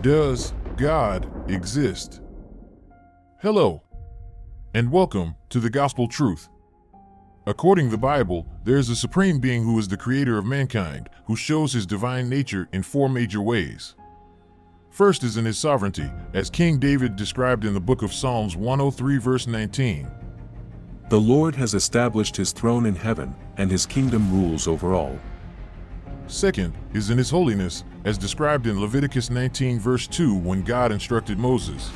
Does God exist? Hello, and welcome to the Gospel Truth. According to the Bible, there is a supreme being who is the creator of mankind, who shows his divine nature in four major ways. First is in his sovereignty, as King David described in the book of Psalms 103 verse 19. The Lord has established his throne in heaven, and his kingdom rules over all. Second is in his holiness, as described in Leviticus 19 verse 2 when God instructed Moses.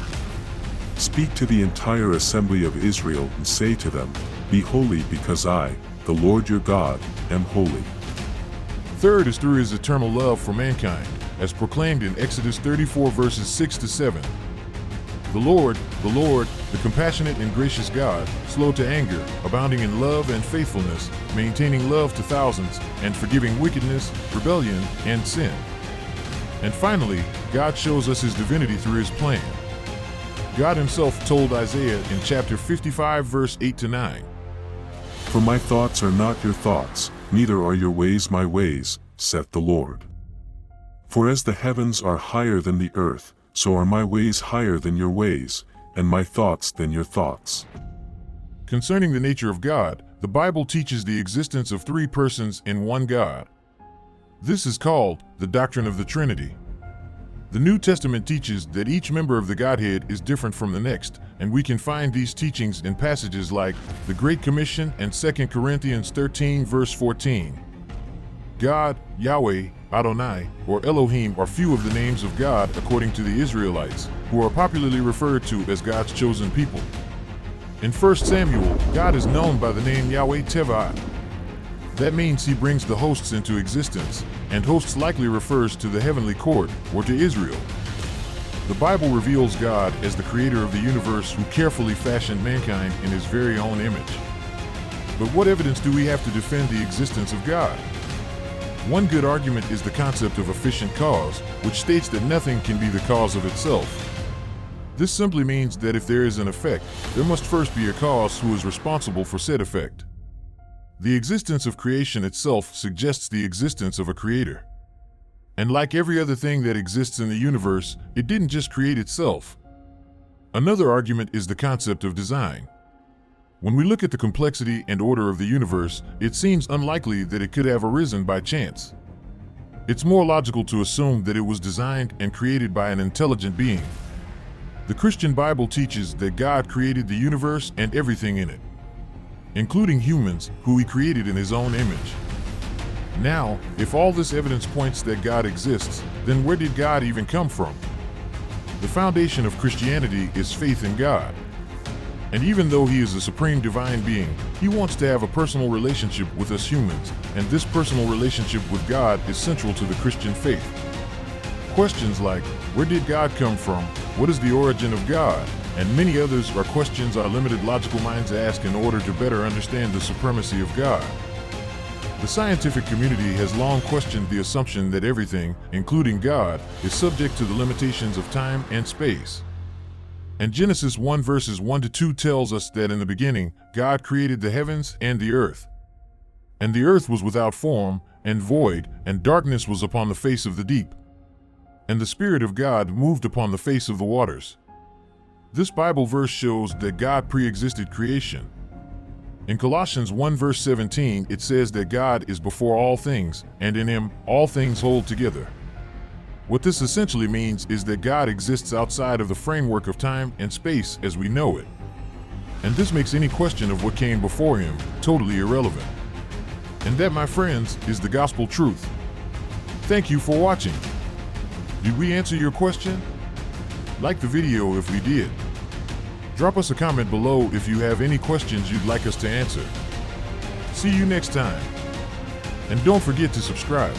Speak to the entire assembly of Israel and say to them, Be holy because I, the Lord your God, am holy. Third is through his eternal love for mankind, as proclaimed in Exodus 34 verses 6 to 7. The Lord, the compassionate and gracious God, slow to anger, abounding in love and faithfulness, maintaining love to thousands, and forgiving wickedness, rebellion, and sin. And finally, God shows us his divinity through his plan. God himself told Isaiah in chapter 55 verse 8 to 9. For my thoughts are not your thoughts, neither are your ways my ways, saith the Lord. For as the heavens are higher than the earth, so are my ways higher than your ways, and my thoughts than your thoughts. Concerning the nature of God, the Bible teaches the existence of three persons in one God. This is called the doctrine of the Trinity. The New Testament teaches that each member of the Godhead is different from the next, and we can find these teachings in passages like the Great Commission and 2 Corinthians 13 verse 14. God, Yahweh, Adonai, or Elohim are few of the names of God according to the Israelites, who are popularly referred to as God's chosen people. In 1 Samuel, God is known by the name Yahweh Tevah. That means he brings the hosts into existence, and hosts likely refers to the heavenly court or to Israel. The Bible reveals God as the creator of the universe who carefully fashioned mankind in his very own image. But what evidence do we have to defend the existence of God? One good argument is the concept of efficient cause, which states that nothing can be the cause of itself. This simply means that if there is an effect, there must first be a cause who is responsible for said effect. The existence of creation itself suggests the existence of a creator. And like every other thing that exists in the universe, it didn't just create itself. Another argument is the concept of design. When we look at the complexity and order of the universe, it seems unlikely that it could have arisen by chance. It's more logical to assume that it was designed and created by an intelligent being. The Christian Bible teaches that God created the universe and everything in it, including humans, who he created in his own image. Now, if all this evidence points that God exists, then where did God even come from? The foundation of Christianity is faith in God. And even though he is a supreme divine being, he wants to have a personal relationship with us humans, and this personal relationship with God is central to the Christian faith. Questions like, where did God come from? What is the origin of God? And many others are questions our limited logical minds ask in order to better understand the supremacy of God. The scientific community has long questioned the assumption that everything, including God, is subject to the limitations of time and space. And Genesis 1 verses 1 to 2 tells us that in the beginning, God created the heavens and the earth. And the earth was without form and void, and darkness was upon the face of the deep. And the Spirit of God moved upon the face of the waters. This Bible verse shows that God pre-existed creation. In Colossians 1 verse 17, it says that God is before all things, and in him all things hold together. What this essentially means is that God exists outside of the framework of time and space as we know it. And this makes any question of what came before him totally irrelevant. And that, my friends, is the gospel truth. Thank you for watching. Did we answer your question? Like the video if we did. Drop us a comment below if you have any questions you'd like us to answer. See you next time. And don't forget to subscribe.